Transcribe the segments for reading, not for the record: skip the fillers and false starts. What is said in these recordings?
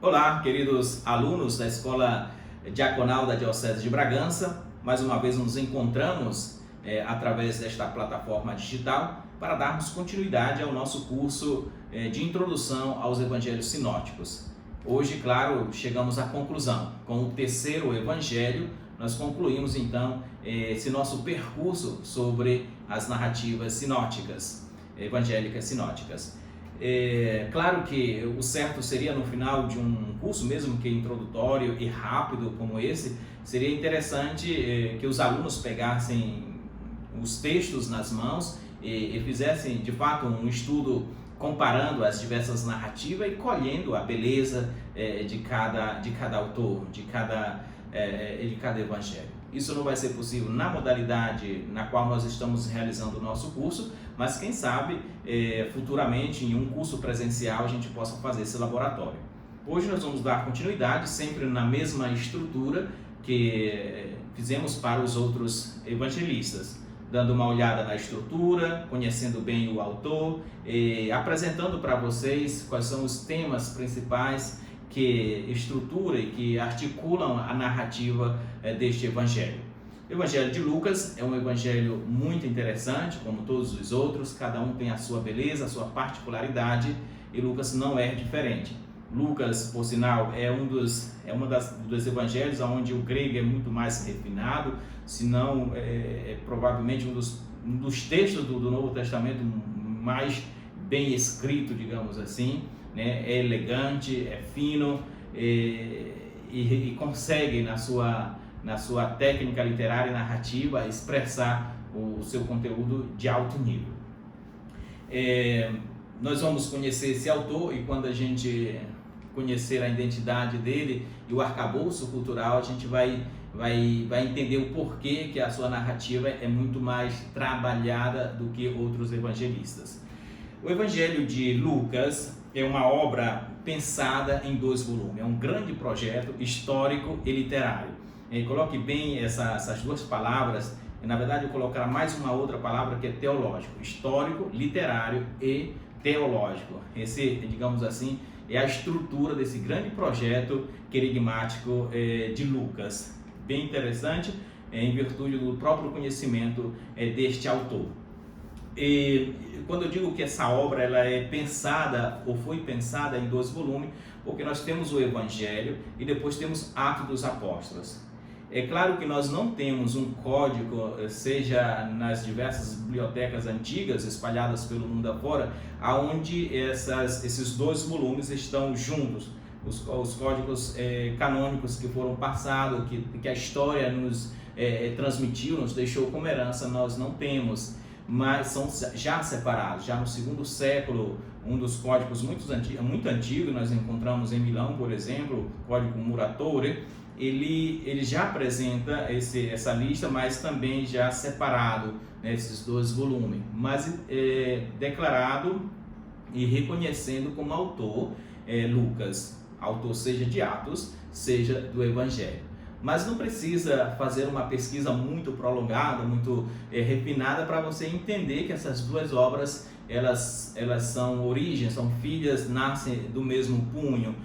Olá, queridos alunos da Escola Diaconal da Diocese de Bragança. Mais uma vez nos encontramos através desta plataforma digital para darmos continuidade ao nosso curso de introdução aos evangelhos sinóticos. Hoje, claro, chegamos à conclusão. Com o terceiro evangelho, nós concluímos então esse nosso percurso sobre as narrativas sinóticas, evangélicas sinóticas. Claro que o certo seria no final de um curso, mesmo que introdutório e rápido como esse, seria interessante que os alunos pegassem os textos nas mãos e fizessem de fato um estudo comparando as diversas narrativas e colhendo a beleza de cada autor, de cada evangelho. Isso não vai ser possível na modalidade na qual nós estamos realizando o nosso curso, mas quem sabe futuramente em um curso presencial a gente possa fazer esse laboratório. Hoje nós vamos dar continuidade sempre na mesma estrutura que fizemos para os outros evangelistas, dando uma olhada na estrutura, conhecendo bem o autor, apresentando para vocês quais são os temas principais que estruturam e que articulam a narrativa deste evangelho. O evangelho de Lucas é um evangelho muito interessante, como todos os outros, cada um tem a sua beleza, a sua particularidade, e Lucas não é diferente. Lucas, por sinal, é um dos evangelhos onde o grego é muito mais refinado, se não provavelmente um dos textos do Novo Testamento mais bem escrito, digamos assim, né? É elegante, é fino e consegue na sua técnica literária e narrativa expressar o seu conteúdo de alto nível. Nós vamos conhecer esse autor e quando a gente conhecer a identidade dele e o arcabouço cultural, a gente vai entender o porquê que a sua narrativa é muito mais trabalhada do que outros evangelistas. O Evangelho de Lucas é uma obra pensada em 2 volumes, é um grande projeto histórico e literário. Coloque bem essas 2 palavras, na verdade eu colocar mais uma outra palavra que é teológico, histórico, literário e teológico. Esse, digamos assim, é a estrutura desse grande projeto querigmático de Lucas. Bem interessante, em virtude do próprio conhecimento deste autor. E quando eu digo que essa obra ela é pensada ou foi pensada em 2 volumes, porque nós temos o Evangelho e depois temos Atos dos Apóstolos. É claro que nós não temos um código, seja nas diversas bibliotecas antigas espalhadas pelo mundo afora, aonde esses 2 volumes estão juntos. Os códigos canônicos que foram passados, que a história nos transmitiu, nos deixou como herança, nós não temos, mas são já separados. Já no 2º século, um dos códigos muito antigo, nós encontramos em Milão, por exemplo, o código Muratore, ele já apresenta essa lista, mas também já separado, né, esses 2 volumes, mas declarado e reconhecendo como autor Lucas, autor seja de Atos, seja do Evangelho. Mas não precisa fazer uma pesquisa muito prolongada, muito refinada para você entender que essas 2 obras elas são origens, são filhas, nascem do mesmo punho,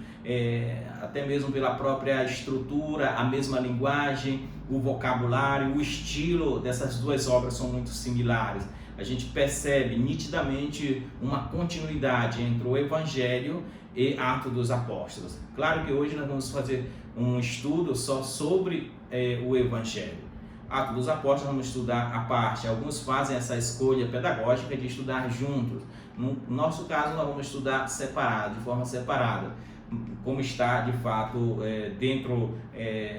até mesmo pela própria estrutura, a mesma linguagem, o vocabulário, o estilo dessas 2 obras são muito similares. A gente percebe nitidamente uma continuidade entre o Evangelho e Atos dos Apóstolos. Claro que hoje nós vamos fazer um estudo só sobre o Evangelho. Atos dos Apóstolos vamos estudar à parte. Alguns fazem essa escolha pedagógica de estudar juntos. No nosso caso, nós vamos estudar separado, de forma separada, como está de fato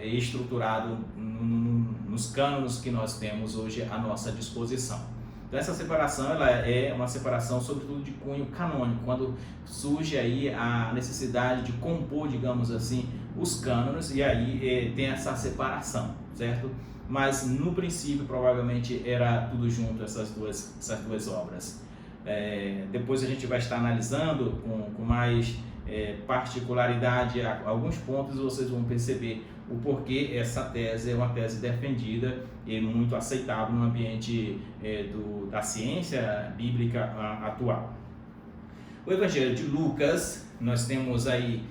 estruturado nos cânones que nós temos hoje à nossa disposição. Então essa separação ela é uma separação sobretudo de cunho canônico, quando surge aí a necessidade de compor, digamos assim, os cânones, e aí tem essa separação, certo? Mas no princípio provavelmente era tudo junto, essas duas obras. Depois a gente vai estar analisando com mais particularidade alguns pontos, e vocês vão perceber o porquê essa tese é uma tese defendida e muito aceitável no ambiente da ciência bíblica atual. O Evangelho de Lucas, nós temos aí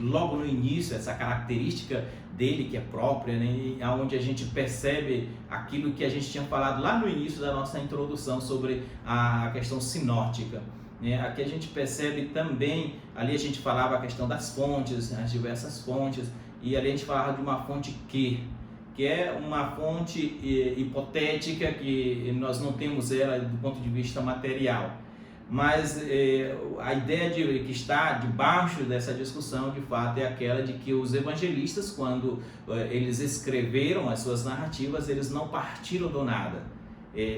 logo no início, essa característica dele que é própria, né, onde a gente percebe aquilo que a gente tinha falado lá no início da nossa introdução sobre a questão sinótica. Aqui a gente percebe também, ali a gente falava a questão das fontes, as diversas fontes, e ali a gente falava de uma fonte que é uma fonte hipotética, que nós não temos ela do ponto de vista material. Mas a ideia que está debaixo dessa discussão, de fato, é aquela de que os evangelistas, quando eles escreveram as suas narrativas, eles não partiram do nada.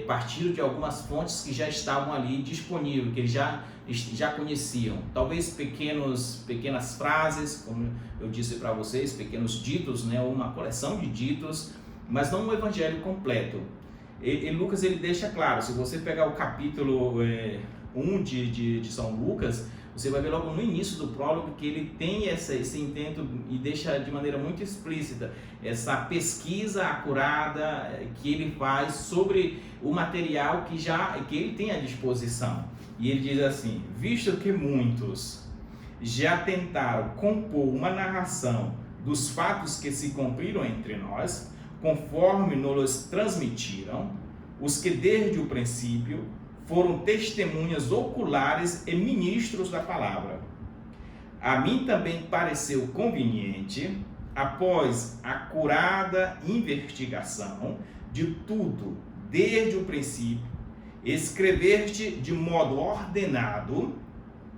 Partiram de algumas fontes que já estavam ali disponíveis, que eles já conheciam. Talvez pequenas frases, como eu disse para vocês, pequenos ditos, né, ou uma coleção de ditos, mas não um evangelho completo. E Lucas ele deixa claro, se você pegar o capítulo 1 de São Lucas, você vai ver logo no início do prólogo que ele tem esse intento e deixa de maneira muito explícita essa pesquisa acurada que ele faz sobre o material que ele tem à disposição. E ele diz assim: visto que muitos já tentaram compor uma narração dos fatos que se cumpriram entre nós, conforme nos transmitiram, os que desde o princípio foram testemunhas oculares e ministros da palavra. A mim também pareceu conveniente, após acurada investigação de tudo desde o princípio, escrever-te de modo ordenado,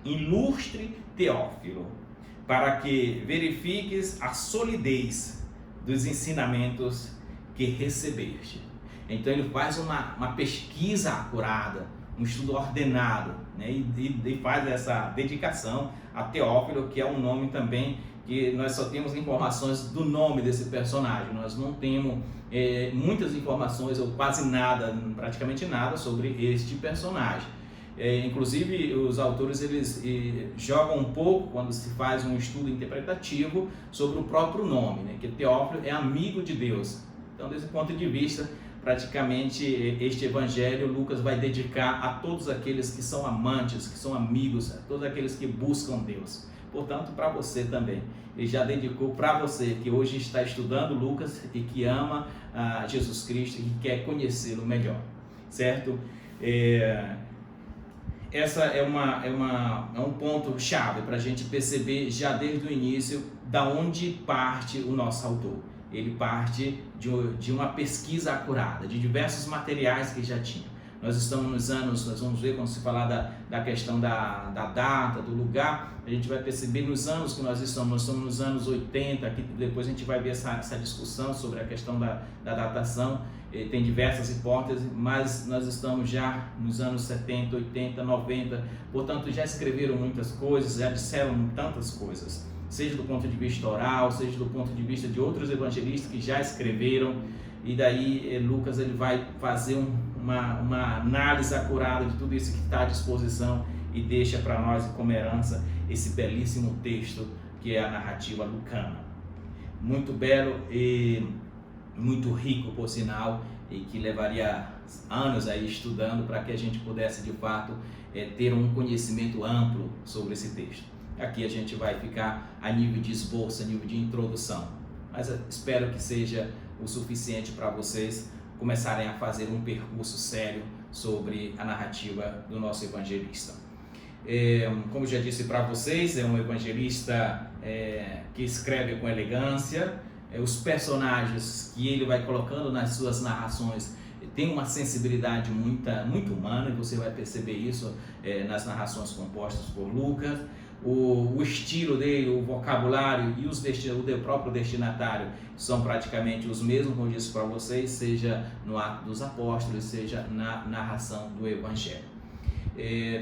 ilustre Teófilo, para que verifiques a solidez dos ensinamentos que recebeste. Então ele faz uma pesquisa acurada, um estudo ordenado, né? E faz essa dedicação a Teófilo, que é um nome também que nós só temos informações do nome desse personagem. Nós não temos muitas informações, ou quase nada, praticamente nada, sobre este personagem. Inclusive os autores eles jogam um pouco, quando se faz um estudo interpretativo, sobre o próprio nome, né? Que Teófilo é amigo de Deus. Então, desse ponto de vista, praticamente este evangelho Lucas vai dedicar a todos aqueles que são amantes, que são amigos, a todos aqueles que buscam Deus. Portanto, para você também, ele já dedicou para você que hoje está estudando Lucas e que ama Jesus Cristo e que quer conhecê-lo melhor, certo? Essa é um ponto chave para a gente perceber já desde o início da onde parte o nosso autor. Ele parte de uma pesquisa acurada, de diversos materiais que já tinha. Nós estamos nos anos, nós vamos ver quando se falar da questão da data, do lugar, a gente vai perceber nos anos que nós estamos nos anos 80, aqui depois a gente vai ver essa discussão sobre a questão da datação, tem diversas hipóteses, mas nós estamos já nos anos 70, 80, 90, portanto já escreveram muitas coisas, já disseram tantas coisas, seja do ponto de vista oral, seja do ponto de vista de outros evangelistas que já escreveram, e daí Lucas ele vai fazer uma análise acurada de tudo isso que está à disposição e deixa para nós como herança esse belíssimo texto que é a narrativa lucana. Muito belo e muito rico, por sinal, e que levaria anos aí estudando para que a gente pudesse de fato ter um conhecimento amplo sobre esse texto. Aqui a gente vai ficar a nível de esboço, a nível de introdução, mas espero que seja o suficiente para vocês começarem a fazer um percurso sério sobre a narrativa do nosso evangelista. Como já disse para vocês, é um evangelista que escreve com elegância. Os personagens que ele vai colocando nas suas narrações tem uma sensibilidade muito humana, e você vai perceber isso nas narrações compostas por Lucas. O estilo dele, o vocabulário e o próprio destinatário são praticamente os mesmos, como eu disse para vocês, seja no Atos dos Apóstolos, seja na narração do Evangelho.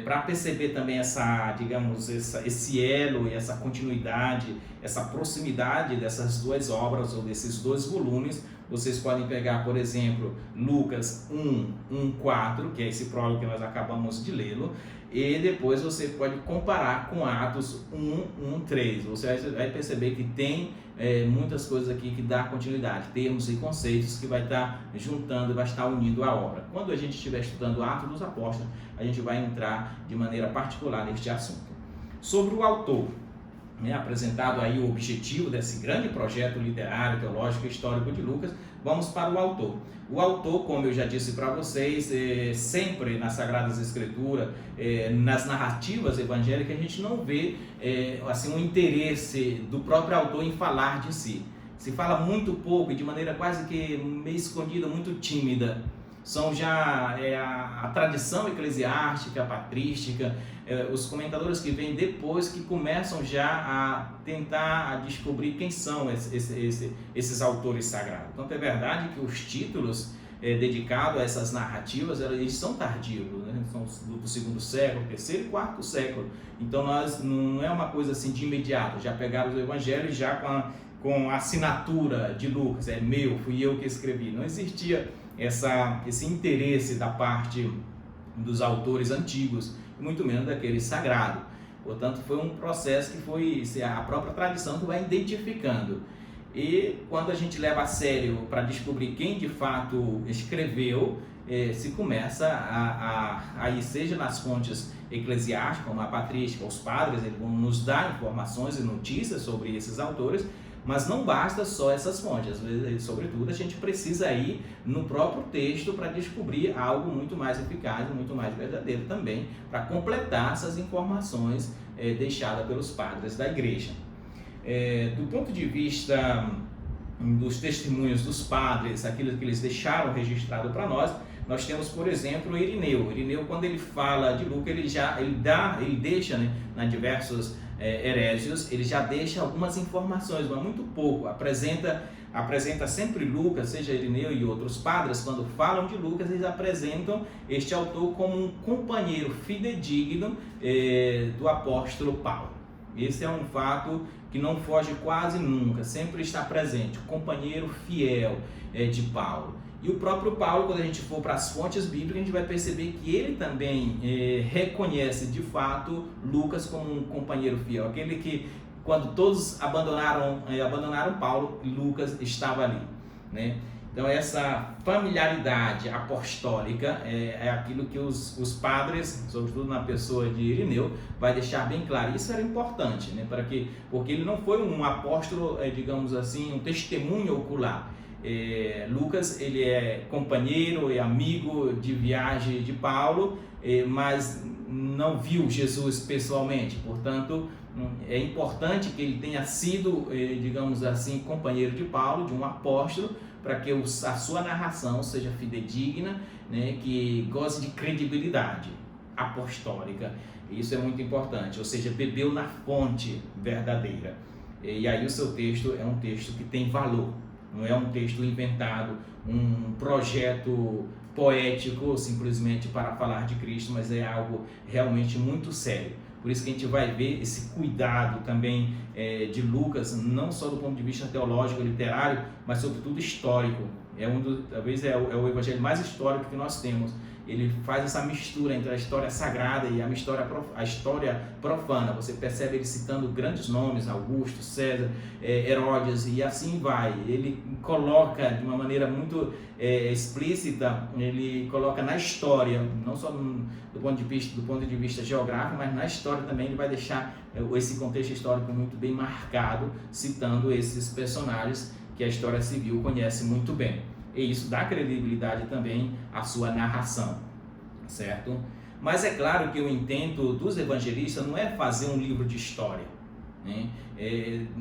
Para perceber também esse elo e essa continuidade, essa proximidade dessas duas obras ou desses dois volumes, vocês podem pegar, por exemplo, Lucas 1:4, que é esse prólogo que nós acabamos de lê-lo, e depois você pode comparar com Atos 1:3. Você vai perceber que tem muitas coisas aqui que dá continuidade, termos e conceitos que vai estar juntando, vai estar unindo a obra. Quando a gente estiver estudando Atos dos Apóstolos, a gente vai entrar de maneira particular neste assunto. Sobre o autor, apresentado aí o objetivo desse grande projeto literário, teológico e histórico de Lucas, vamos para o autor. O autor, como eu já disse para vocês, sempre nas Sagradas Escrituras, nas narrativas evangélicas, a gente não vê assim, um interesse do próprio autor em falar de si. Se fala muito pouco e de maneira quase que meio escondida, muito tímida. São já a tradição eclesiástica, patrística, os comentadores que vêm depois que começam já a tentar descobrir quem são esses autores sagrados. Então é verdade que os títulos dedicados a essas narrativas, eles são tardios, né? São do segundo século, terceiro e quarto século. Então não é uma coisa assim de imediato, já pegaram os evangelhos já com a assinatura de Lucas, fui eu que escrevi. Não existia esse interesse da parte dos autores antigos, muito menos daquele sagrado. Portanto, foi um processo que foi a própria tradição que vai identificando. E quando a gente leva a sério para descobrir quem de fato escreveu, se começa aí seja nas fontes eclesiásticas, como a patrística, os padres, eles vão nos dar informações e notícias sobre esses autores. Mas não basta só essas fontes, às vezes, sobretudo, a gente precisa ir no próprio texto para descobrir algo muito mais eficaz, muito mais verdadeiro também, para completar essas informações deixadas pelos padres da igreja. Do ponto de vista dos testemunhos dos padres, aquilo que eles deixaram registrado para nós temos, por exemplo, Irineu. Irineu, quando ele fala de Lucas, ele deixa, né, nas diversos herésios, ele já deixa algumas informações, mas muito pouco. Apresenta sempre Lucas, seja Irineu e outros padres, quando falam de Lucas, eles apresentam este autor como um companheiro fidedigno do apóstolo Paulo. Esse é um fato que não foge quase nunca, sempre está presente, o companheiro fiel de Paulo. E o próprio Paulo, quando a gente for para as fontes bíblicas, a gente vai perceber que ele também reconhece de fato Lucas como um companheiro fiel. Aquele que, quando todos abandonaram Paulo, Lucas estava ali, né? Então essa familiaridade apostólica é aquilo que os padres, sobretudo na pessoa de Irineu, vai deixar bem claro. Isso era importante, né? Porque ele não foi um apóstolo, digamos assim, um testemunho ocular. Lucas, ele é companheiro e amigo de viagem de Paulo, mas não viu Jesus pessoalmente. Portanto, é importante que ele tenha sido, digamos assim, companheiro de Paulo, de um apóstolo, para que a sua narração seja fidedigna, né, que goze de credibilidade apostólica. Isso é muito importante, ou seja, bebeu na fonte verdadeira. E aí o seu texto é um texto que tem valor. Não é um texto inventado, um projeto poético simplesmente para falar de Cristo, mas é algo realmente muito sério. Por isso que a gente vai ver esse cuidado também de Lucas, não só do ponto de vista teológico, literário, mas sobretudo histórico. Talvez é o evangelho mais histórico que nós temos. Ele faz essa mistura entre a história sagrada e a história profana. Você percebe ele citando grandes nomes, Augusto, César, Herodes, e assim vai. Ele coloca de uma maneira muito explícita, ele coloca na história, não só do ponto de vista geográfico, mas na história também ele vai deixar esse contexto histórico muito bem marcado, citando esses personagens que a história civil conhece muito bem. E isso dá credibilidade também à sua narração, certo? Mas é claro que o intento dos evangelistas não é fazer um livro de história, né?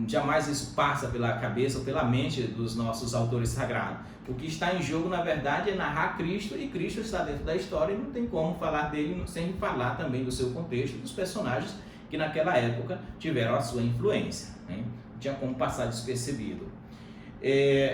Jamais isso passa pela cabeça ou pela mente dos nossos autores sagrados. O que está em jogo, na verdade, é narrar Cristo, e Cristo está dentro da história, e não tem como falar dele sem falar também do seu contexto, dos personagens que naquela época tiveram a sua influência, né? Não tinha como passar despercebido.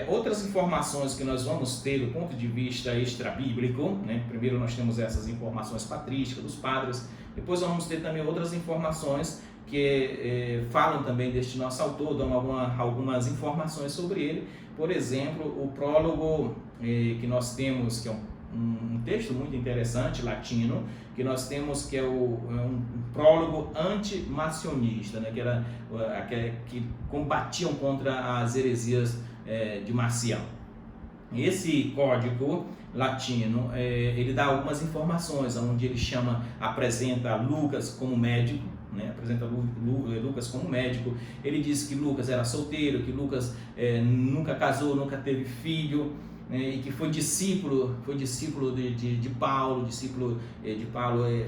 Outras informações que nós vamos ter do ponto de vista extra-bíblico, né? Primeiro nós temos essas informações patrísticas dos padres, depois nós vamos ter também outras informações que falam também deste nosso autor, dão algumas informações sobre ele. Por exemplo, o prólogo que nós temos, que é um texto muito interessante, latino, que nós temos, que é um prólogo antimacionista, né? Que combatiam contra as heresias de Marcião. Esse código latino, ele dá algumas informações, onde ele apresenta Lucas como médico, né? Apresenta Lucas como médico. Ele diz que Lucas era solteiro, que Lucas nunca casou, nunca teve filho, e que foi discípulo de Paulo,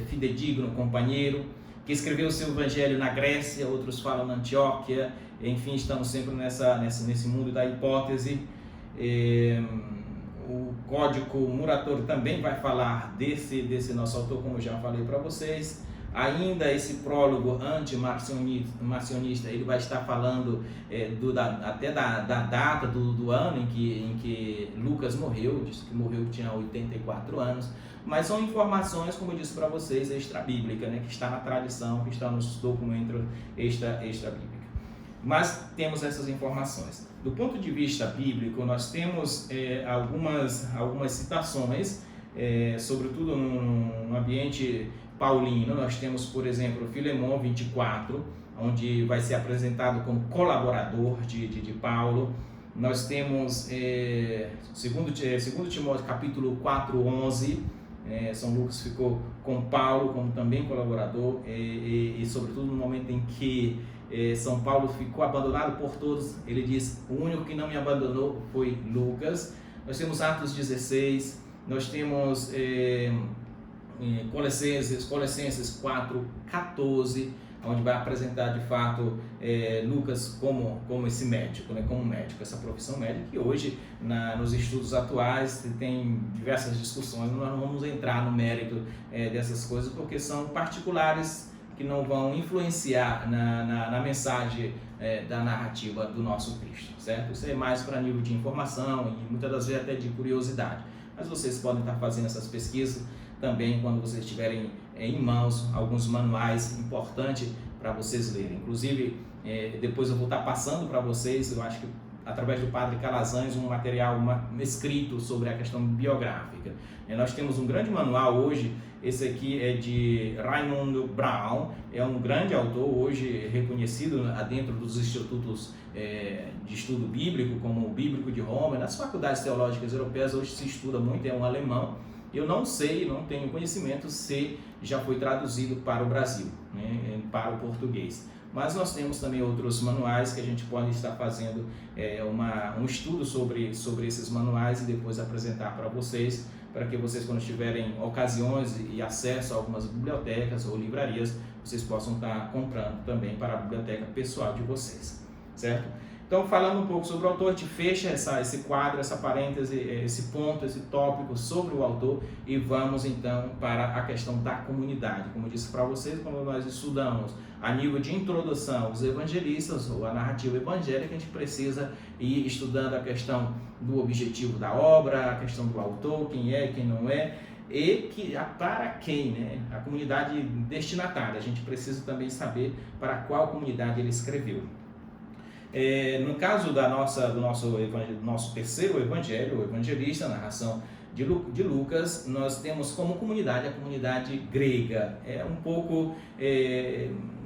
fidedigno, companheiro, que escreveu o seu evangelho na Grécia, outros falam na Antioquia. Enfim, estamos sempre nesse mundo da hipótese. O Código Muratori também vai falar desse nosso autor, como eu já falei para vocês. Ainda esse prólogo anti-marcionista, ele vai estar falando até da data do ano em que Lucas morreu. Disse que morreu, tinha 84 anos, mas são informações, como eu disse para vocês, extra-bíblica, né, que está na tradição, que está nos documentos extra-bíblica. Mas temos essas informações. Do ponto de vista bíblico, nós temos algumas citações, sobretudo no ambiente paulino. Nós temos, por exemplo, Filemão 24, onde vai ser apresentado como colaborador de Paulo. Nós temos 2 Timóteo capítulo 4, 11, São Lucas ficou com Paulo como também colaborador, e sobretudo no momento em que São Paulo ficou abandonado por todos, ele diz: o único que não me abandonou foi Lucas. Nós temos Atos 16, nós temos Colossenses 4, 14, onde vai apresentar de fato Lucas como esse médico, né, como médico, essa profissão médica, que hoje nos estudos atuais tem diversas discussões. Nós não vamos entrar no mérito dessas coisas, porque são particulares que não vão influenciar na mensagem da narrativa do nosso Cristo, certo? Isso é mais para nível de informação e muitas das vezes até de curiosidade, mas vocês podem estar fazendo essas pesquisas também quando vocês tiverem em mãos alguns manuais importantes para vocês lerem. Inclusive, depois eu vou estar passando para vocês, eu acho que através do Padre Calazans, um material escrito sobre a questão biográfica. Nós temos um grande manual hoje. Esse aqui é de Raymond Brown, é um grande autor hoje reconhecido dentro dos institutos de estudo bíblico, como o Bíblico de Roma. Nas faculdades teológicas europeias hoje se estuda muito, é um alemão. Eu não sei, não tenho conhecimento se já foi traduzido para o Brasil, né, para o português. Mas nós temos também outros manuais que a gente pode estar fazendo um estudo sobre esses manuais e depois apresentar para vocês, para que vocês, quando tiverem ocasiões e acesso a algumas bibliotecas ou livrarias, vocês possam estar comprando também para a biblioteca pessoal de vocês, certo? Então, falando um pouco sobre o autor, a gente fecha esse quadro, essa parêntese, esse ponto, esse tópico sobre o autor e vamos então para a questão da comunidade. Como eu disse para vocês, quando nós estudamos a nível de introdução os evangelistas ou a narrativa evangélica, a gente precisa ir estudando a questão do objetivo da obra, a questão do autor, quem é, quem não é, e para quem, né? A comunidade destinatária. A gente precisa também saber para qual comunidade ele escreveu. No caso do nosso terceiro evangelho, o evangelista, a narração de Lucas, nós temos como comunidade a comunidade grega.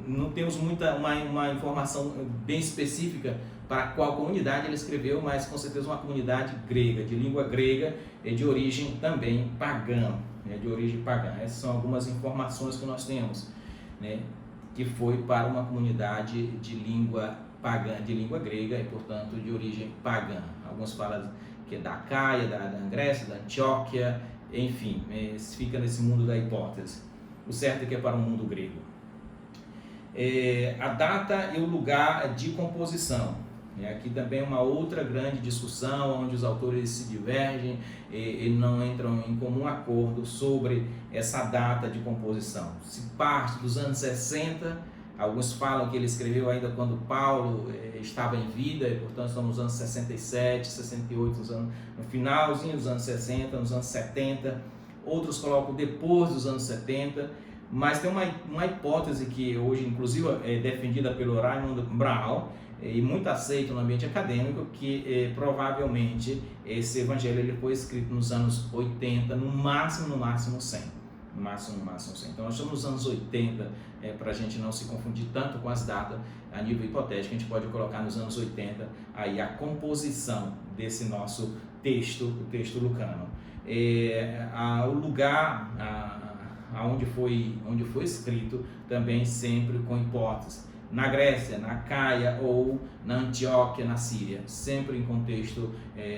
Não temos uma informação bem específica para qual comunidade ele escreveu, mas com certeza uma comunidade grega, de língua grega e de origem também pagã, né, Essas são algumas informações que nós temos, né, que foi para uma comunidade de língua pagã, de língua grega e, portanto, de origem pagã. Alguns falam que é da Acaia, da Grécia, da Antioquia, enfim, fica nesse mundo da hipótese. O certo é que é para o mundo grego. A data e o lugar de composição. Aqui também uma outra grande discussão, onde os autores se divergem e não entram em comum acordo sobre essa data de composição. Se parte dos anos 60, alguns falam que ele escreveu ainda quando Paulo estava em vida, e portanto estamos nos anos 67, 68, no finalzinho dos anos 60, nos anos 70. Outros colocam depois dos anos 70, mas tem uma hipótese que hoje, inclusive, é defendida pelo Raymond Brown, e muito aceito no ambiente acadêmico, que provavelmente esse evangelho ele foi escrito nos anos 80, no máximo 100. No máximo 100. Então nós estamos nos anos 80, para a gente não se confundir tanto com as datas, a nível hipotético, a gente pode colocar nos anos 80 aí a composição desse nosso texto, o texto lucano. O lugar, onde foi escrito, também sempre com hipótese. Na Grécia, na Caia ou na Antioquia, na Síria, sempre em contexto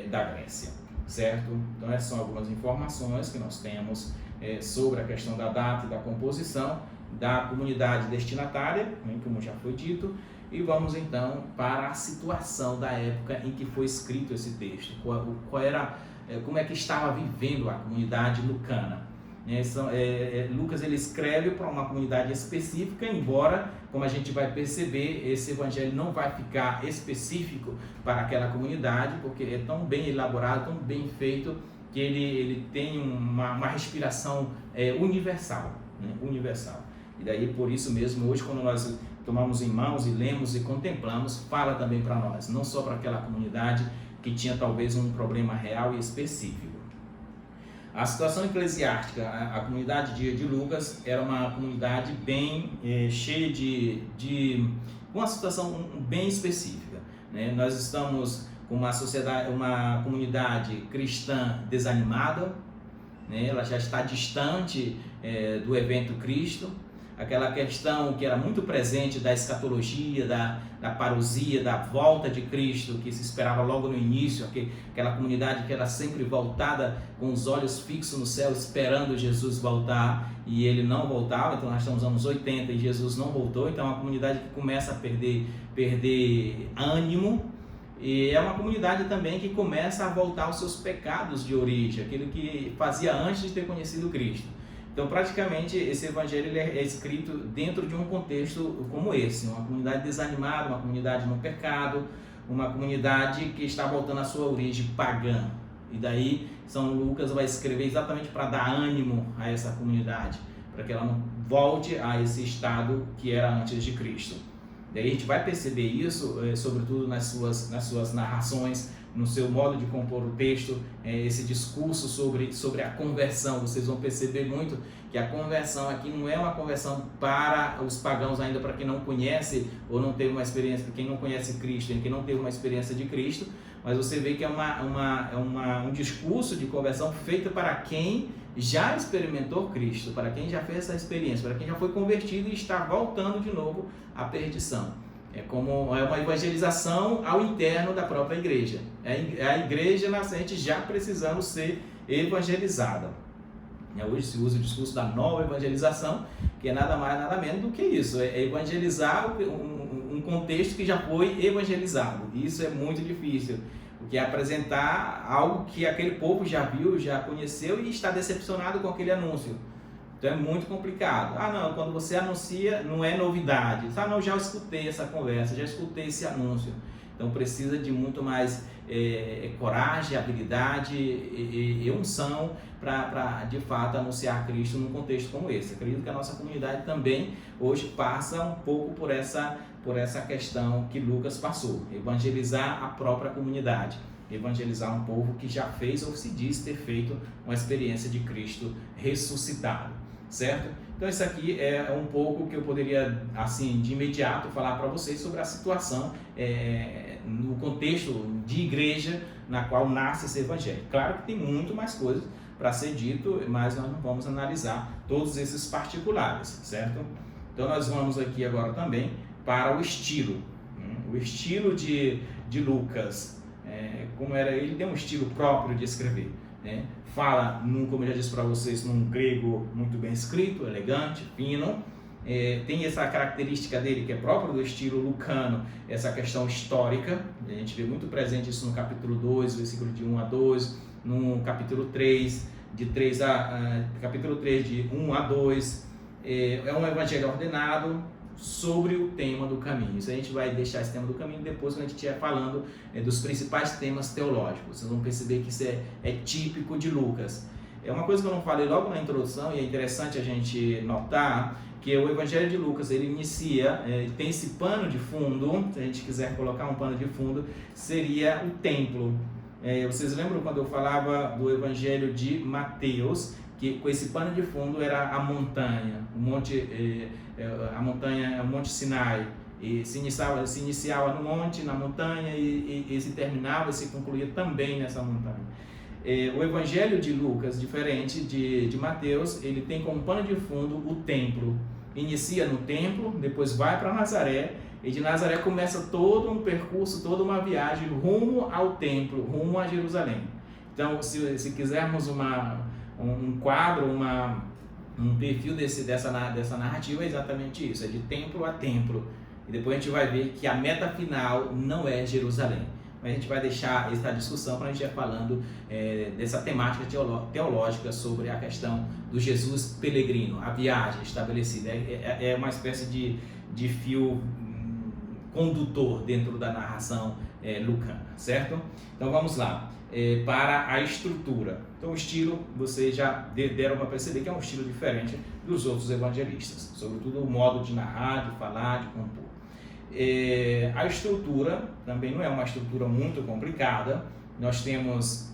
da Grécia, certo? Então essas são algumas informações que nós temos sobre a questão da data e da composição da comunidade destinatária, como já foi dito, e vamos então para a situação da época em que foi escrito esse texto, como é que estava vivendo a comunidade lucana. Lucas ele escreve para uma comunidade específica, embora, como a gente vai perceber, esse evangelho não vai ficar específico para aquela comunidade, porque é tão bem elaborado, tão bem feito, que ele tem uma respiração universal, universal. E daí, por isso mesmo, hoje, quando nós tomamos em mãos e lemos e contemplamos, fala também para nós, não só para aquela comunidade que tinha talvez um problema real e específico. A situação eclesiástica, a comunidade de Lucas era uma comunidade bem cheia de uma situação bem específica, né? Nós estamos com uma comunidade cristã desanimada, né? Ela já está distante do evento Cristo. Aquela questão que era muito presente da escatologia, da parousia, da volta de Cristo, que se esperava logo no início, aquela comunidade que era sempre voltada com os olhos fixos no céu, esperando Jesus voltar, e ele não voltava. Então nós estamos nos anos 80 e Jesus não voltou, então é uma comunidade que começa a perder ânimo, e é uma comunidade também que começa a voltar aos seus pecados de origem, aquilo que fazia antes de ter conhecido Cristo. Então, praticamente, esse evangelho ele é escrito dentro de um contexto como esse, uma comunidade desanimada, uma comunidade no pecado, uma comunidade que está voltando à sua origem pagã. E daí, São Lucas vai escrever exatamente para dar ânimo a essa comunidade, para que ela não volte a esse estado que era antes de Cristo. Daí a gente vai perceber isso, sobretudo nas suas narrações, no seu modo de compor o texto, esse discurso sobre a conversão. Vocês vão perceber muito que a conversão aqui não é uma conversão para os pagãos ainda, para quem não conhece ou não teve uma experiência, quem não conhece Cristo, quem não teve uma experiência de Cristo, mas você vê que é um discurso de conversão feito para quem já experimentou Cristo, para quem já fez essa experiência, para quem já foi convertido e está voltando de novo à perdição. É uma evangelização ao interno da própria igreja. É a igreja nascente já precisando ser evangelizada. Hoje se usa o discurso da nova evangelização, que é nada mais, nada menos do que isso. É evangelizar um contexto que já foi evangelizado. Isso é muito difícil, porque é apresentar algo que aquele povo já viu, já conheceu e está decepcionado com aquele anúncio. Então é muito complicado. Não, quando você anuncia não é novidade. Não, já escutei essa conversa, já escutei esse anúncio. Então precisa de muito mais coragem, habilidade e unção para de fato anunciar Cristo num contexto como esse. Acredito que a nossa comunidade também hoje passa um pouco por essa questão que Lucas passou. Evangelizar a própria comunidade. Evangelizar um povo que já fez ou se diz ter feito uma experiência de Cristo ressuscitado. Certo? Então isso aqui é um pouco que eu poderia, assim, de imediato falar para vocês sobre a situação no contexto de igreja na qual nasce esse evangelho. Claro que tem muito mais coisas para ser dito, mas nós não vamos analisar todos esses particulares, certo? Então nós vamos aqui agora também para o estilo. O estilo de Lucas, como era, ele tem um estilo próprio de escrever, né? Fala, como eu já disse para vocês, num grego muito bem escrito, elegante, fino. Tem essa característica dele que é própria do estilo lucano, essa questão histórica. A gente vê muito presente isso no capítulo 2, versículo de 1 a 2, no capítulo 3, capítulo 3 de 1 a 2. É um evangelho ordenado sobre o tema do caminho. Isso a gente vai deixar esse tema do caminho depois, quando a gente estiver falando dos principais temas teológicos. Vocês vão perceber que isso é típico de Lucas. É uma coisa que eu não falei logo na introdução, e é interessante a gente notar que o Evangelho de Lucas, ele inicia, tem esse pano de fundo. Se a gente quiser colocar um pano de fundo, seria o templo. Vocês lembram quando eu falava do Evangelho de Mateus, que com esse pano de fundo era a montanha, o monte Sinai, e se iniciava no monte, na montanha, e se terminava, se concluía também nessa montanha. O Evangelho de Lucas, diferente de Mateus, ele tem como pano de fundo o templo. Inicia no templo, depois vai para Nazaré, e de Nazaré começa todo um percurso, toda uma viagem rumo ao templo, rumo a Jerusalém. Então, se quisermos um quadro, um perfil dessa narrativa, é exatamente isso, é de templo a templo. E depois a gente vai ver que a meta final não é Jerusalém. Mas a gente vai deixar essa discussão para a gente ir falando dessa temática teológica sobre a questão do Jesus peregrino, a viagem estabelecida. É uma espécie de fio condutor dentro da narração lucana, certo? Então vamos lá, para a estrutura. Então o estilo, vocês já deram para perceber que é um estilo diferente dos outros evangelistas, sobretudo o modo de narrar, de falar, de compor. A estrutura também não é uma estrutura muito complicada. Nós temos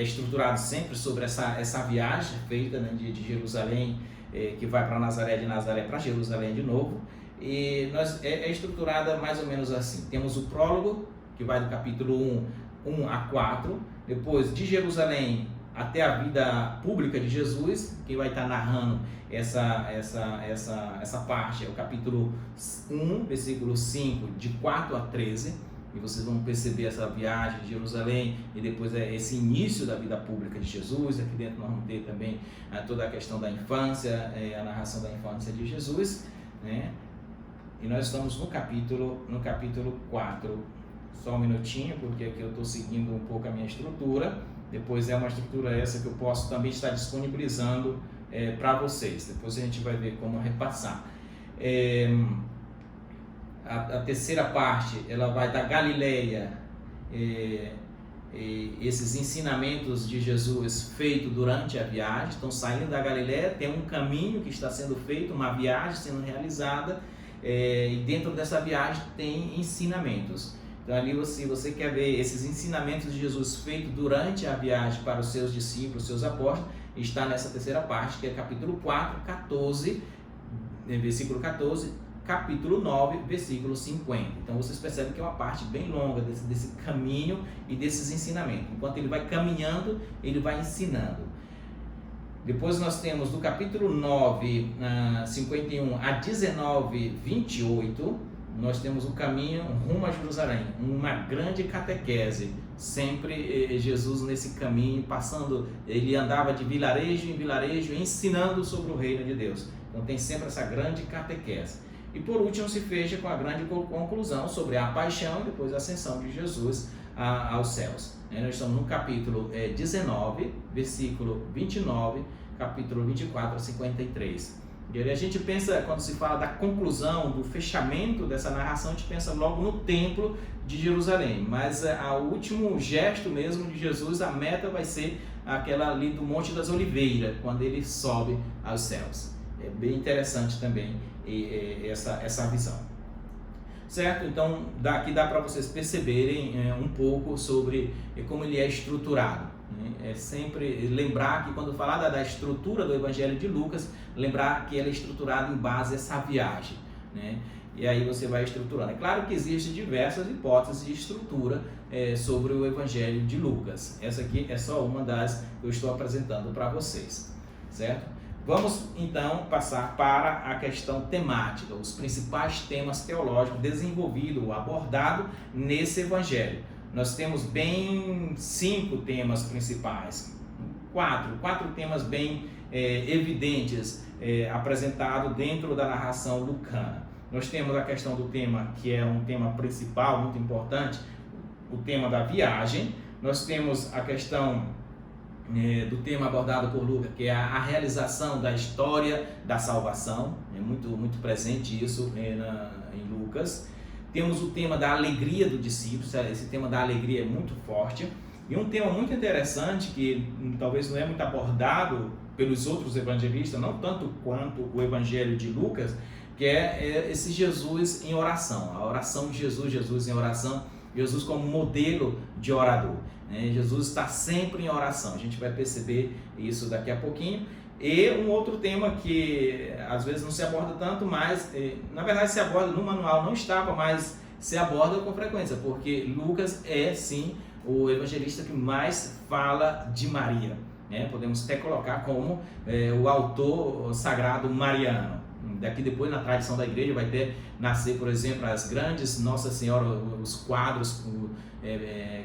estruturado sempre sobre essa viagem feita, né, de Jerusalém, que vai para Nazaré, de Nazaré para Jerusalém de novo, e é estruturada mais ou menos assim. Temos o prólogo, que vai do capítulo 1 a 4, depois de Jerusalém até a vida pública de Jesus, que vai estar narrando essa parte, é o capítulo 1, versículo 5, de 4 a 13, e vocês vão perceber essa viagem de Jerusalém, e depois esse início da vida pública de Jesus. Aqui dentro nós vamos ter também toda a questão da infância, a narração da infância de Jesus, né? E nós estamos no capítulo 4, só um minutinho, porque aqui eu estou seguindo um pouco a minha estrutura. Depois é uma estrutura essa que eu posso também estar disponibilizando para vocês. Depois a gente vai ver como repassar. A terceira parte, ela vai da Galileia, esses ensinamentos de Jesus feitos durante a viagem. Então, saindo da Galileia, tem um caminho que está sendo feito, uma viagem sendo realizada, e dentro dessa viagem tem ensinamentos. Então ali, se você quer ver esses ensinamentos de Jesus feitos durante a viagem para os seus discípulos, seus apóstolos, está nessa terceira parte, que é capítulo 4, 14, versículo 14, capítulo 9, versículo 50. Então vocês percebem que é uma parte bem longa desse caminho e desses ensinamentos. Enquanto ele vai caminhando, ele vai ensinando. Depois nós temos do capítulo 9, 51 a 19, 28, nós temos o caminho rumo a Jerusalém, uma grande catequese. Sempre Jesus nesse caminho, passando, ele andava de vilarejo em vilarejo, ensinando sobre o reino de Deus. Então tem sempre essa grande catequese. E por último se fecha com a grande conclusão sobre a paixão e depois a ascensão de Jesus aos céus. Nós estamos no capítulo 19, versículo 29, capítulo 24 a 53. E a gente pensa, quando se fala da conclusão, do fechamento dessa narração, a gente pensa logo no templo de Jerusalém. Mas o último gesto mesmo de Jesus, a meta vai ser aquela ali do Monte das Oliveiras, quando ele sobe aos céus. É bem interessante também essa visão. Certo? Então, daqui dá para vocês perceberem um pouco sobre como ele é estruturado. É sempre lembrar que quando falar da estrutura do Evangelho de Lucas, lembrar que ela é estruturada em base a essa viagem, né? E aí você vai estruturando. É claro que existem diversas hipóteses de estrutura sobre o Evangelho de Lucas. Essa aqui é só uma das que eu estou apresentando para vocês, certo? Vamos então passar para a questão temática, os principais temas teológicos desenvolvidos, abordados nesse Evangelho. Nós temos bem 5 temas principais, quatro temas bem evidentes apresentados dentro da narração lucana. Nós temos a questão do tema, que é um tema principal, muito importante, o tema da viagem. Nós temos a questão do tema abordado por Lucas, que é a realização da história da salvação. É muito presente isso em Lucas. Temos o tema da alegria do discípulo. Esse tema da alegria é muito forte. E um tema muito interessante, que talvez não é muito abordado pelos outros evangelistas, não tanto quanto o Evangelho de Lucas, que é esse Jesus em oração. A oração de Jesus em oração, Jesus como modelo de orador. Jesus está sempre em oração. A gente vai perceber isso daqui a pouquinho. E um outro tema que às vezes não se aborda tanto, mas na verdade se aborda no manual, não estava, mas se aborda com frequência, porque Lucas é sim o evangelista que mais fala de Maria, né? Podemos até colocar como o autor sagrado mariano. Daqui depois, na tradição da igreja, vai ter nascer, por exemplo, as grandes Nossa Senhora, os quadros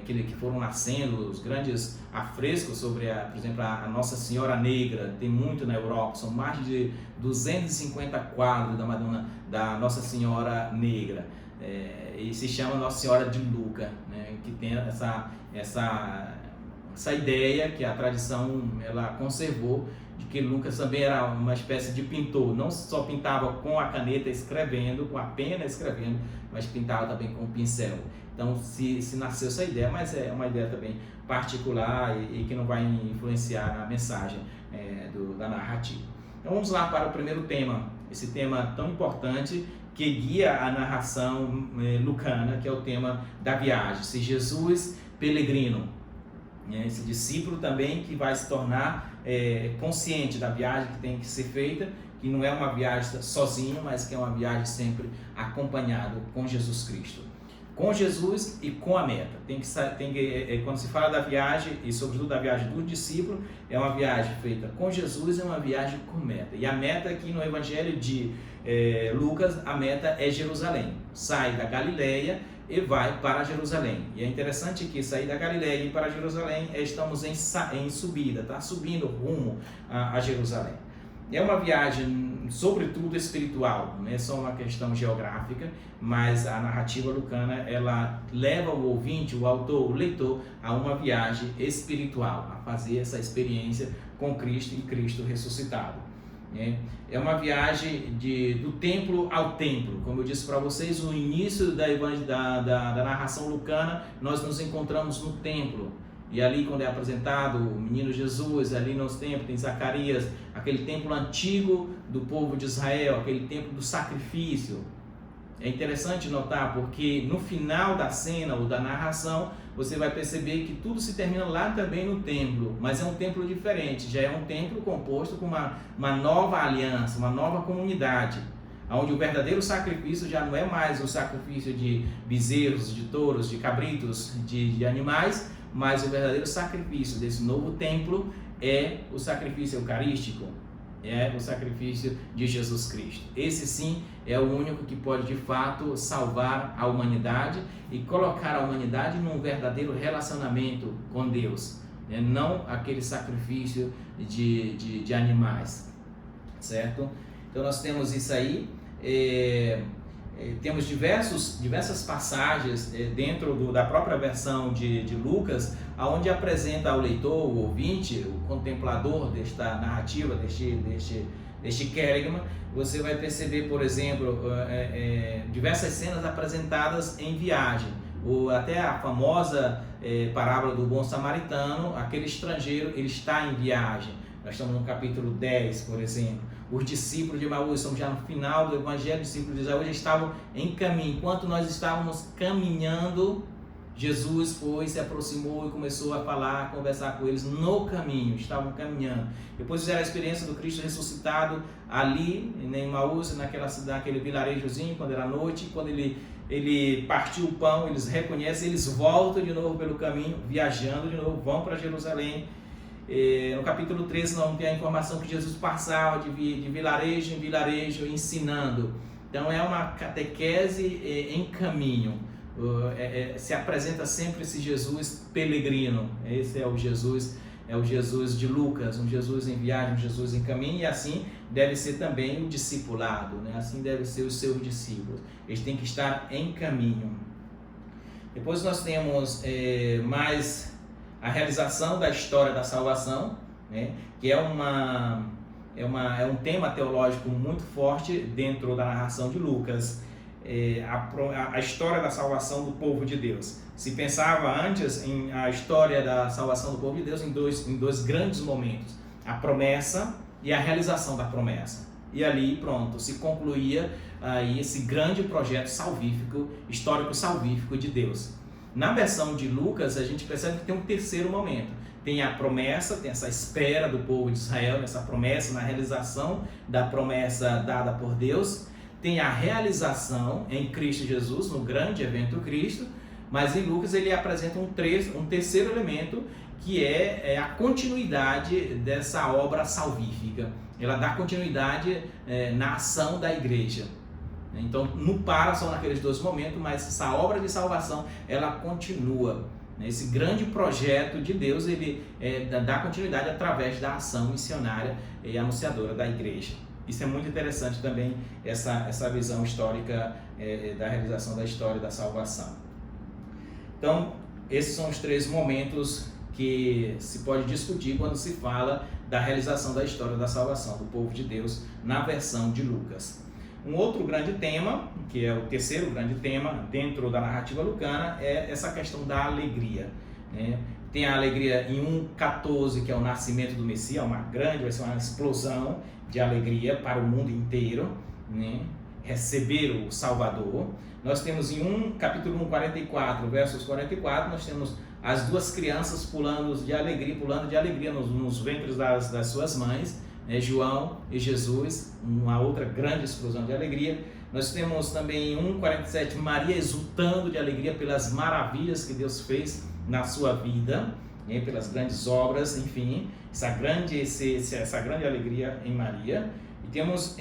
que foram nascendo, os grandes afrescos sobre, por exemplo, a Nossa Senhora Negra. Tem muito na Europa, são mais de 250 quadros da Madonna, da Nossa Senhora Negra. E se chama Nossa Senhora de Luca, né? Que tem essa ideia que a tradição ela conservou, de que Lucas também era uma espécie de pintor, não só pintava com a caneta escrevendo, com a pena escrevendo, mas pintava também com o pincel. Então se nasceu essa ideia, mas é uma ideia também particular e que não vai influenciar na mensagem da narrativa. Então vamos lá para o primeiro tema, esse tema tão importante que guia a narração lucana, que é o tema da viagem, esse Jesus peregrino, esse discípulo também que vai se tornar consciente da viagem que tem que ser feita, que não é uma viagem sozinho, mas que é uma viagem sempre acompanhado com Jesus Cristo, com Jesus e com a meta. Quando se fala da viagem, e sobretudo da viagem do discípulo, é uma viagem feita com Jesus e uma viagem com meta. E a meta aqui no Evangelho de Lucas, a meta é Jerusalém. Sai da Galileia e vai para Jerusalém. E é interessante que sair da Galileia e ir para Jerusalém, estamos em subida, está subindo rumo a Jerusalém. É uma viagem, sobretudo espiritual, não é só uma questão geográfica, mas a narrativa lucana, ela leva o ouvinte, o autor, o leitor, a uma viagem espiritual, a fazer essa experiência com Cristo e Cristo ressuscitado. É uma viagem do templo ao templo. Como eu disse para vocês, no início da narração lucana, nós nos encontramos no templo. E ali, quando é apresentado o menino Jesus, ali nos templos, tem Zacarias, aquele templo antigo do povo de Israel, aquele templo do sacrifício. É interessante notar, porque no final da cena ou da narração, você vai perceber que tudo se termina lá também no templo, mas é um templo diferente, já é um templo composto com uma nova aliança, uma nova comunidade, onde o verdadeiro sacrifício já não é mais o sacrifício de bezerros, de touros, de cabritos, de animais, mas o verdadeiro sacrifício desse novo templo é o sacrifício eucarístico, é o sacrifício de Jesus Cristo. Esse sim é o único que pode de fato salvar a humanidade e colocar a humanidade num verdadeiro relacionamento com Deus, não aquele sacrifício de animais, certo? Então nós temos isso aí. Temos diversas passagens dentro da própria versão de Lucas, onde apresenta ao leitor, o ouvinte, o contemplador desta narrativa, deste querigma. Você vai perceber, por exemplo, diversas cenas apresentadas em viagem, até a famosa parábola do bom samaritano. Aquele estrangeiro, ele está em viagem. Nós estamos no capítulo 10, por exemplo. Os discípulos de Emaús, estamos já no final do Evangelho, os discípulos de Emaús já estavam em caminho. Enquanto nós estávamos caminhando, Jesus se aproximou e começou a falar, a conversar com eles no caminho, estavam caminhando. Depois fizeram a experiência do Cristo ressuscitado ali em Emaús, naquele vilarejozinho, quando era noite. Quando ele partiu o pão, eles reconhecem, eles voltam de novo pelo caminho, viajando de novo, vão para Jerusalém. No capítulo 13 nós vamos ter a informação que Jesus passava de vilarejo em vilarejo ensinando. Então é uma catequese em caminho. Se apresenta sempre esse Jesus peregrino. Esse é o Jesus de Lucas, um Jesus em viagem, um Jesus em caminho, e assim deve ser também o discipulado, né? Assim deve ser os seus discípulos. Eles têm que estar em caminho. Depois nós temos mais a realização da história da salvação, né? Que é um tema teológico muito forte dentro da narração de Lucas. A história da salvação do povo de Deus. Se pensava antes a história da salvação do povo de Deus em dois grandes momentos: a promessa e a realização da promessa. E ali, pronto, se concluía aí esse grande projeto salvífico, histórico salvífico de Deus. Na versão de Lucas, a gente percebe que tem um terceiro momento. Tem a promessa, tem essa espera do povo de Israel, nessa promessa, na realização da promessa dada por Deus. tem a realização em Cristo Jesus, no grande evento Cristo, mas em Lucas ele apresenta um terceiro elemento, que é a continuidade dessa obra salvífica. Ela dá continuidade na ação da igreja. Então não para só naqueles 2 momentos, mas essa obra de salvação ela continua. Esse grande projeto de Deus ele dá continuidade através da ação missionária e anunciadora da igreja. Isso é muito interessante também, essa visão histórica da realização da história da salvação. Então, esses são os 3 momentos que se pode discutir quando se fala da realização da história da salvação do povo de Deus na versão de Lucas. Um outro grande tema, que é o terceiro grande tema dentro da narrativa lucana, é essa questão da alegria, né? Tem a alegria em 1:14, que é o nascimento do Messias, vai ser uma explosão de alegria para o mundo inteiro, né? Receber o Salvador. Nós temos em capítulo 1, 44, versos 44, nós temos as 2 crianças pulando de alegria nos ventres das suas mães, João e Jesus, uma outra grande explosão de alegria. Nós temos também em 1:47 Maria exultando de alegria pelas maravilhas que Deus fez na sua vida, pelas grandes obras, enfim, essa grande alegria em Maria. E temos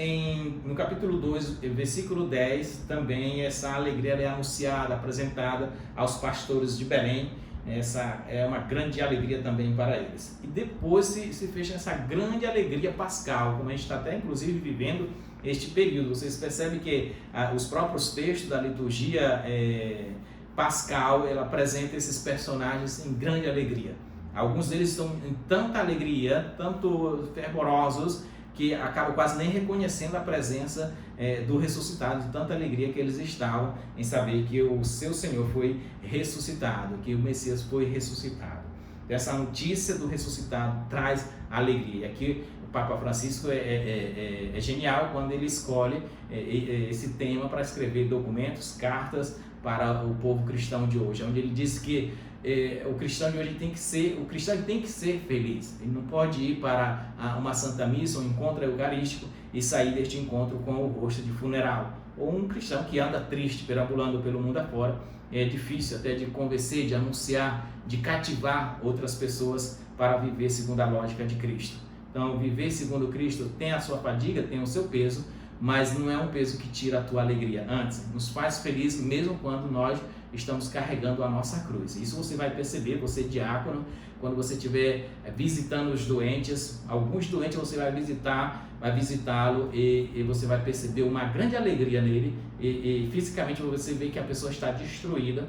no capítulo 2, versículo 10, também essa alegria é anunciada, apresentada aos pastores de Belém. Essa é uma grande alegria também para eles. E depois se fecha essa grande alegria pascal, como a gente está até inclusive vivendo este período. Vocês percebem que os próprios textos da liturgia pascal, ela apresenta esses personagens em grande alegria. Alguns deles estão em tanta alegria, tanto fervorosos, que acabam quase nem reconhecendo a presença do ressuscitado, de tanta alegria que eles estavam em saber que o seu Senhor foi ressuscitado, que o Messias foi ressuscitado. Essa notícia do ressuscitado traz alegria. Aqui o Papa Francisco é genial quando ele escolhe esse tema para escrever documentos, cartas para o povo cristão de hoje, onde ele diz que o cristão de hoje tem que ser feliz. Ele não pode ir para uma santa missa, um encontro eucarístico e sair deste encontro com o rosto de funeral. Ou um cristão que anda triste, perambulando pelo mundo afora, é difícil até de convencer, de anunciar, de cativar outras pessoas para viver segundo a lógica de Cristo. Então, viver segundo Cristo tem a sua fadiga, tem o seu peso, mas não é um peso que tira a tua alegria. Antes, nos faz feliz mesmo quando nós estamos carregando a nossa cruz. Isso você vai perceber, você diácono, quando você estiver visitando os doentes. Alguns doentes você vai visitá-lo e você vai perceber uma grande alegria nele, e fisicamente você vê que a pessoa está destruída,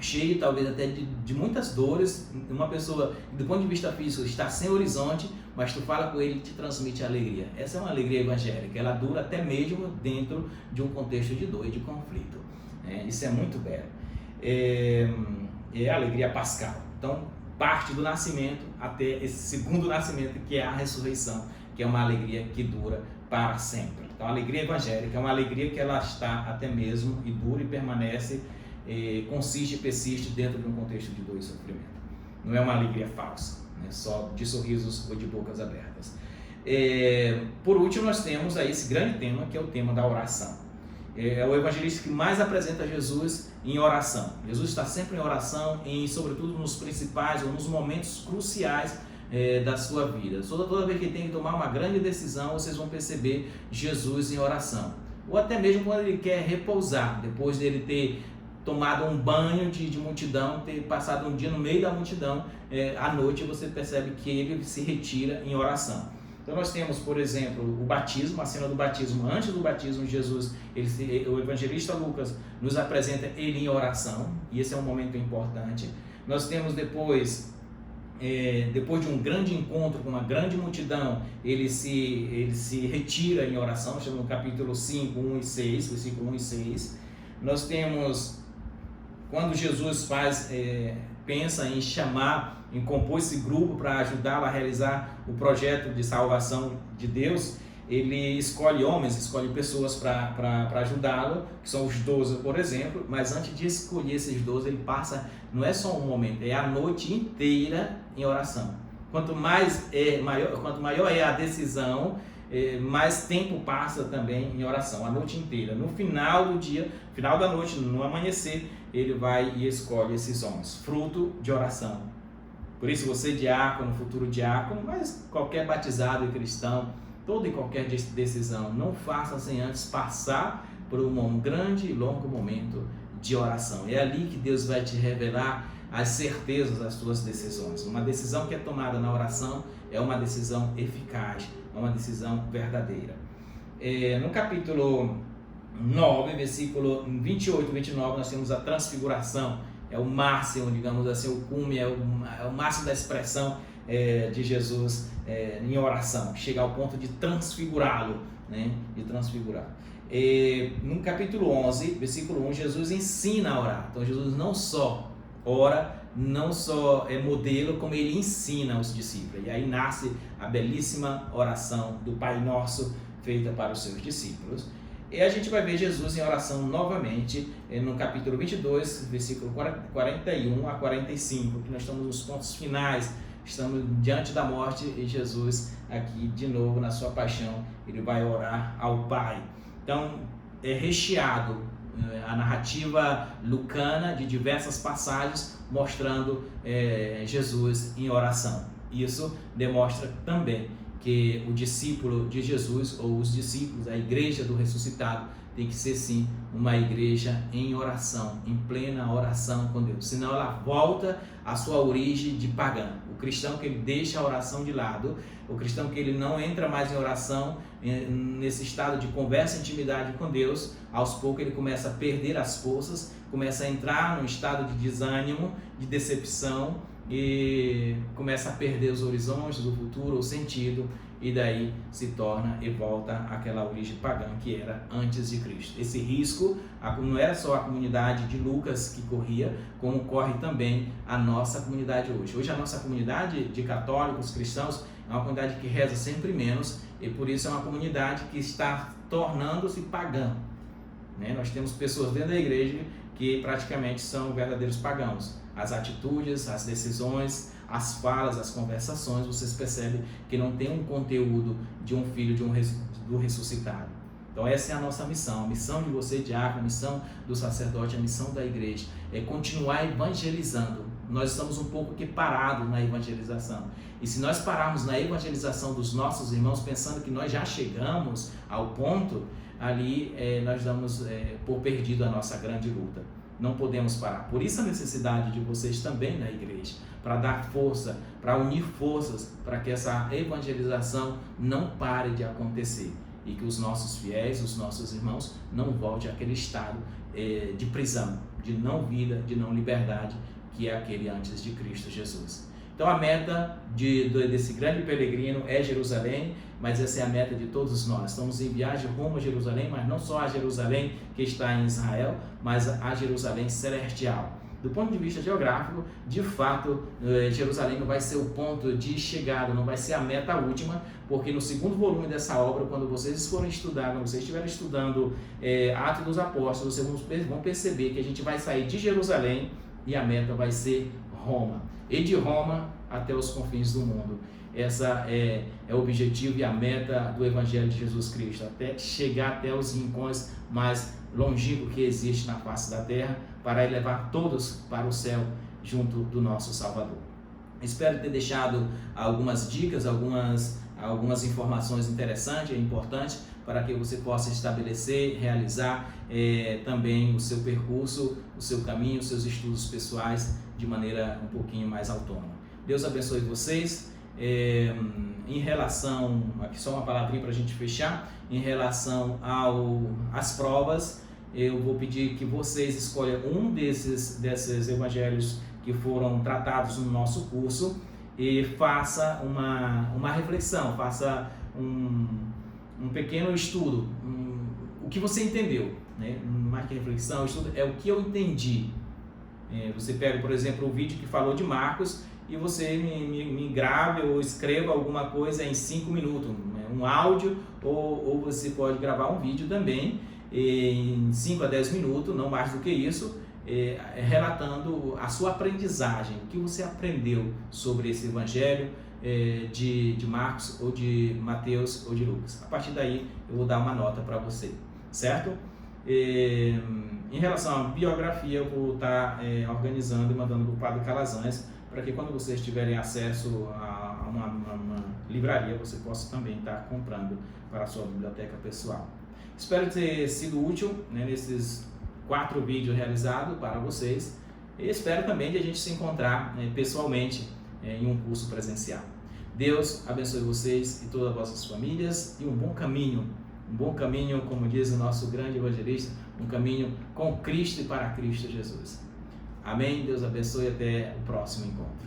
cheio talvez até de muitas dores. Uma pessoa, do ponto de vista físico, está sem horizonte, mas tu fala com ele e te transmite alegria. Essa é uma alegria evangélica, ela dura até mesmo dentro de um contexto de dor e de conflito. Isso é muito belo. É a alegria pascal. Então, parte do nascimento até esse segundo nascimento, que é a ressurreição, que é uma alegria que dura para sempre. Então, a alegria evangélica é uma alegria que ela está até mesmo e dura e permanece, consiste e persiste dentro de um contexto de dor e sofrimento. Não é uma alegria falsa, só de sorrisos ou de bocas abertas. Por último, nós temos aí esse grande tema, que é o tema da oração. É o evangelista que mais apresenta Jesus em oração. Jesus está sempre em oração, sobretudo nos principais ou nos momentos cruciais da sua vida. Toda vez que tem que tomar uma grande decisão, vocês vão perceber Jesus em oração. Ou até mesmo quando ele quer repousar, depois dele ter tomado um banho de multidão, ter passado um dia no meio da multidão, à noite você percebe que ele se retira em oração. Então nós temos, por exemplo, o batismo, a cena do batismo. Antes do batismo, Jesus, o evangelista Lucas nos apresenta ele em oração, e esse é um momento importante. Nós temos depois de um grande encontro com uma grande multidão, ele se retira em oração, estamos no capítulo 5, 1 e 6, versículo 1 e 6. Nós temos, quando Jesus pensa em compor esse grupo para ajudá-lo a realizar o projeto de salvação de Deus, ele escolhe homens, escolhe pessoas para ajudá-lo, que são os 12, por exemplo, mas antes de escolher esses 12, ele passa, não é só um momento, é a noite inteira em oração. Quanto maior é a decisão, mais tempo passa também em oração, a noite inteira. No final do dia, final da noite, no amanhecer, ele vai e escolhe esses homens, fruto de oração. Por isso você diácono, futuro diácono, mas qualquer batizado e cristão, toda e qualquer decisão, não faça sem antes passar por um grande e longo momento de oração. É ali que Deus vai te revelar as certezas das suas decisões. Uma decisão que é tomada na oração é uma decisão eficaz, é uma decisão verdadeira. No capítulo 9, versículo 28 e 29, nós temos a transfiguração. É o máximo, digamos assim, o cume, é o máximo da expressão de Jesus em oração. Chega ao ponto de transfigurá-lo, né? De transfigurar. No capítulo 11, versículo 1, Jesus ensina a orar. Então Jesus não só ora, não só é modelo, como ele ensina os discípulos. E aí nasce a belíssima oração do Pai Nosso, feita para os seus discípulos. E a gente vai ver Jesus em oração novamente no capítulo 22, versículo 41 a 45, que nós estamos nos pontos finais, estamos diante da morte e Jesus aqui de novo na sua paixão, ele vai orar ao Pai. Então é recheado a narrativa lucana de diversas passagens mostrando Jesus em oração. Isso demonstra também que o discípulo de Jesus, ou os discípulos, a igreja do ressuscitado, tem que ser sim uma igreja em oração, em plena oração com Deus. Senão ela volta à sua origem de pagã. O cristão que ele deixa a oração de lado, o cristão que ele não entra mais em oração, nesse estado de conversa e intimidade com Deus, aos poucos ele começa a perder as forças, começa a entrar num estado de desânimo, de decepção, e começa a perder os horizontes, o futuro, o sentido, e daí se torna e volta àquela origem pagã que era antes de Cristo. Esse risco não era só a comunidade de Lucas que corria, como corre também a nossa comunidade hoje. Hoje a nossa comunidade de católicos, cristãos, é uma comunidade que reza sempre menos, e por isso é uma comunidade que está tornando-se pagã. Nós temos pessoas dentro da igreja que praticamente são verdadeiros pagãos. As atitudes, as decisões, as falas, as conversações, vocês percebem que não tem um conteúdo de um filho do ressuscitado. Então essa é a nossa missão, a missão de você, diácono, a missão do sacerdote, a missão da igreja, é continuar evangelizando. Nós estamos um pouco aqui parados na evangelização. E se nós pararmos na evangelização dos nossos irmãos, pensando que nós já chegamos ao ponto, ali nós damos por perdido a nossa grande luta. Não podemos parar. Por isso a necessidade de vocês também na igreja, para dar força, para unir forças, para que essa evangelização não pare de acontecer e que os nossos fiéis, os nossos irmãos, não voltem àquele estado de prisão, de não vida, de não liberdade, que é aquele antes de Cristo Jesus. Então a meta desse grande peregrino é Jerusalém, mas essa é a meta de todos nós. Estamos em viagem rumo a Jerusalém, mas não só a Jerusalém que está em Israel, mas a Jerusalém celestial. Do ponto de vista geográfico, de fato, Jerusalém não vai ser o ponto de chegada, não vai ser a meta última, porque no segundo volume dessa obra, quando vocês forem estudar, quando vocês estiverem estudando Atos dos Apóstolos, vocês vão perceber que a gente vai sair de Jerusalém e a meta vai ser Roma. E de Roma até os confins do mundo. Essa é o objetivo e a meta do Evangelho de Jesus Cristo, até chegar até os rincões mais longínquos que existem na face da terra, para levar todos para o céu junto do nosso Salvador. Espero ter deixado algumas dicas, algumas informações interessantes e importantes para que você possa estabelecer, realizar também o seu percurso, o seu caminho, os seus estudos pessoais de maneira um pouquinho mais autônoma. Deus abençoe vocês. Em relação, aqui só uma palavrinha para a gente fechar, em relação às provas, eu vou pedir que vocês escolham um desses evangelhos que foram tratados no nosso curso e faça uma reflexão, faça um pequeno estudo, o que você entendeu, né? Mais que reflexão, estudo é o que eu entendi. Você pega, por exemplo, o vídeo que falou de Marcos e você me grave ou escreva alguma coisa em 5 minutos, né? Um áudio, ou você pode gravar um vídeo também em 5 a 10 minutos, não mais do que isso, relatando a sua aprendizagem, o que você aprendeu sobre esse evangelho, de Marcos ou de Mateus ou de Lucas. A partir daí eu vou dar uma nota para você, certo? Em relação à biografia, eu vou estar organizando e mandando para o Padre Calazans, para que quando vocês tiverem acesso a uma livraria, você possa também estar comprando para a sua biblioteca pessoal. Espero ter sido útil, né, nesses 4 vídeos realizados para vocês, e espero também de a gente se encontrar pessoalmente em um curso presencial. Deus abençoe vocês e todas as vossas famílias, e um bom caminho, como diz o nosso grande evangelista, um caminho com Cristo e para Cristo Jesus. Amém? Deus abençoe e até o próximo encontro.